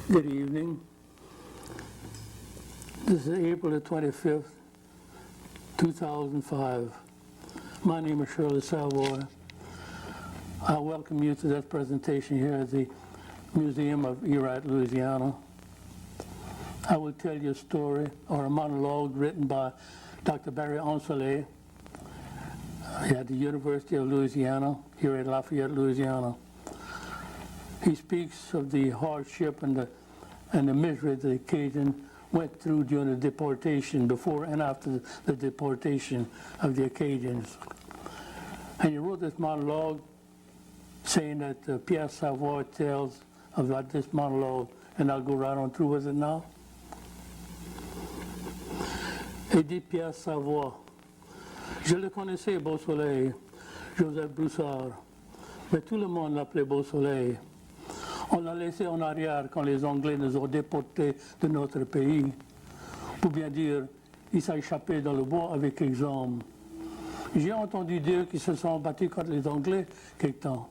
Good evening. This is April the 25th, 2005. My name is Shirley Savoy. I welcome you to this presentation here at the Museum of Erath, Louisiana. I will tell you a story or a monologue written by Dr. Barry Ancelet at the University of Louisiana here at Lafayette, Louisiana. He speaks of the hardship and the misery the Acadian went through during the deportation, before and after the deportation of the Acadians. And he wrote this monologue saying that Pierre Savoy tells about this monologue, and I'll go right on through with it now. Et dit Pierre Savoy, je le connaissais, Beau Soleil, Joseph Broussard, mais tout le monde l'appelait Beau Soleil. On l'a laissé en arrière quand les Anglais nous ont déportés de notre pays. Pour bien dire, il s'est échappé dans le bois avec quelques hommes. J'ai entendu dire qu'ils se sont battus contre les Anglais quelque temps.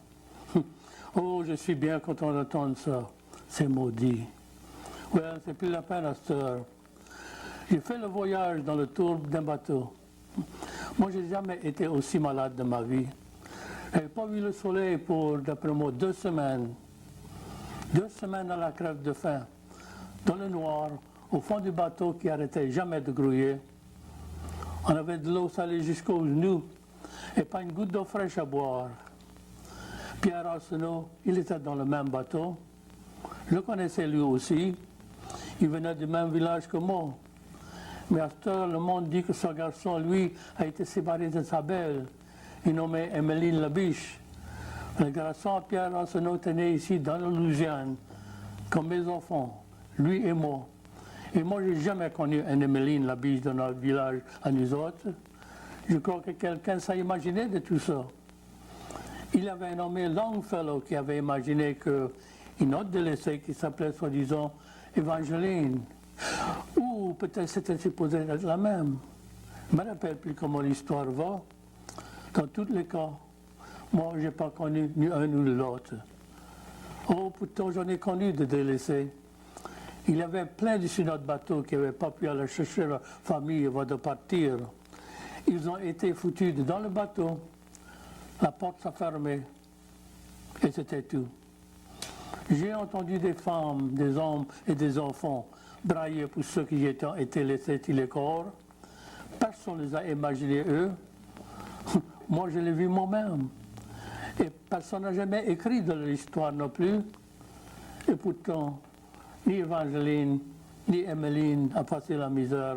Oh, je suis bien content d'entendre ça. C'est maudit. Ouais, c'est plus la peine à cette heure. J'ai fait le voyage dans le tour d'un bateau. Moi, j'ai jamais été aussi malade de ma vie. Je n'avais pas vu le soleil pour, d'après moi, 2 semaines. 2 semaines à la crève de faim, dans le noir, au fond du bateau qui n'arrêtait jamais de grouiller. On avait de l'eau salée jusqu'aux genoux et pas une goutte d'eau fraîche à boire. Pierre Arsenault, il était dans le même bateau. Je le connaissais lui aussi. Il venait du même village que moi. Mais à cette heure, le monde dit que son garçon, lui, a été séparé de sa belle, il nommé Emmeline Labiche. Le garçon Pierre Arsenault est né ici dans la Louisiane, comme mes enfants, lui et moi. Et moi, je n'ai jamais connu une Emmeline Labiche dans notre village à nous autres. Je crois que quelqu'un s'est imaginé de tout ça. Il avait un nommé Longfellow qui avait imaginé qu'une autre délaissée qui s'appelait soi-disant Evangeline. Ou peut-être c'était supposé être la même. Je ne me rappelle plus comment l'histoire va. Dans tous les cas, moi, je n'ai pas connu ni un ni l'autre. Oh, pourtant, j'en ai connu de délaissés. Il y avait plein de sur notre bateau qui n'avaient pas pu aller chercher leur famille avant de partir. Ils ont été foutus dans le bateau. La porte s'est fermée. Et c'était tout. J'ai entendu des femmes, des hommes et des enfants brailler pour ceux qui ont été laissés sur les corps. Personne ne les a imaginés, eux. Moi, je l'ai vu moi-même. Et personne n'a jamais écrit de l'histoire non plus. Et pourtant, ni Evangeline, ni Emmeline a passé la misère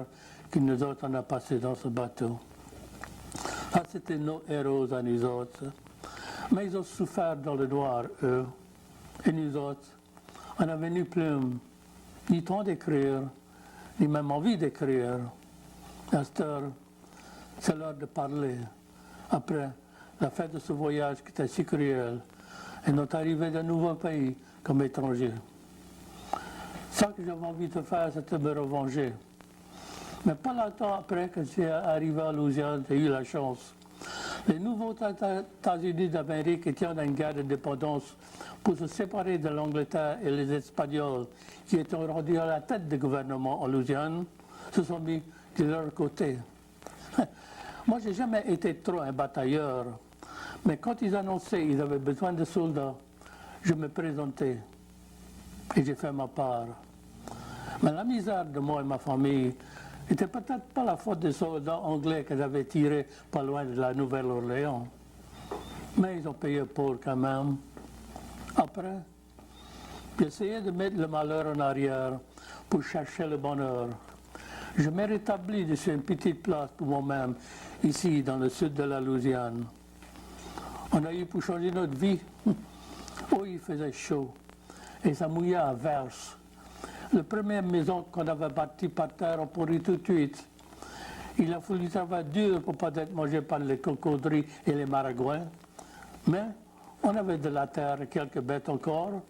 que nous autres on a passé dans ce bateau. Ah, c'était nos héros à nous autres. Mais ils ont souffert dans le noir, eux. Et nous autres, on n'avait ni plume, ni temps d'écrire, ni même envie d'écrire. À cette heure, c'est l'heure de parler. Après la fin de ce voyage qui était si cruel et notre arrivée d'un nouveau pays comme étranger. Ce que j'avais envie de faire, c'était me revenger. Mais pas longtemps après que j'ai arrivé à Louisiane, j'ai eu la chance. Les nouveaux États-Unis d'Amérique étaient en guerre d'indépendance pour se séparer de l'Angleterre et les Espagnols, qui étaient rendus à la tête du gouvernement en Louisiane, se sont mis de leur côté. Moi, je n'ai jamais été trop un batailleur, mais quand ils annonçaient qu'ils avaient besoin de soldats, je me présentais et j'ai fait ma part. Mais la misère de moi et ma famille n'était peut-être pas la faute des soldats anglais que j'avais tirés pas loin de la Nouvelle-Orléans. Mais ils ont payé pour quand même. Après, j'ai essayé de mettre le malheur en arrière pour chercher le bonheur. Je m'ai rétabli de une petite place pour moi-même, ici, dans le sud de la Louisiane. On a eu pour changer notre vie. Oh, il faisait chaud. Et ça mouillait à verse. La première maison qu'on avait bâtie par terre, on pourrit tout de suite. Il a fallu travailler dur pour ne pas être mangé par les cocodrilles et les maringouins. Mais on avait de la terre et quelques bêtes encore.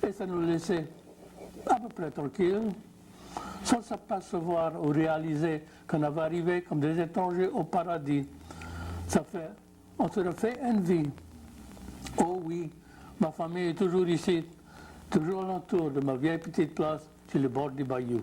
Et ça nous laissait à peu près tranquilles, sans s'apercevoir ou réaliser qu'on avait arrivé comme des étrangers au paradis. On se refait une vie. Oh oui, ma famille est toujours ici. toujours alentour de ma vieille petite place sur le bord du bayou.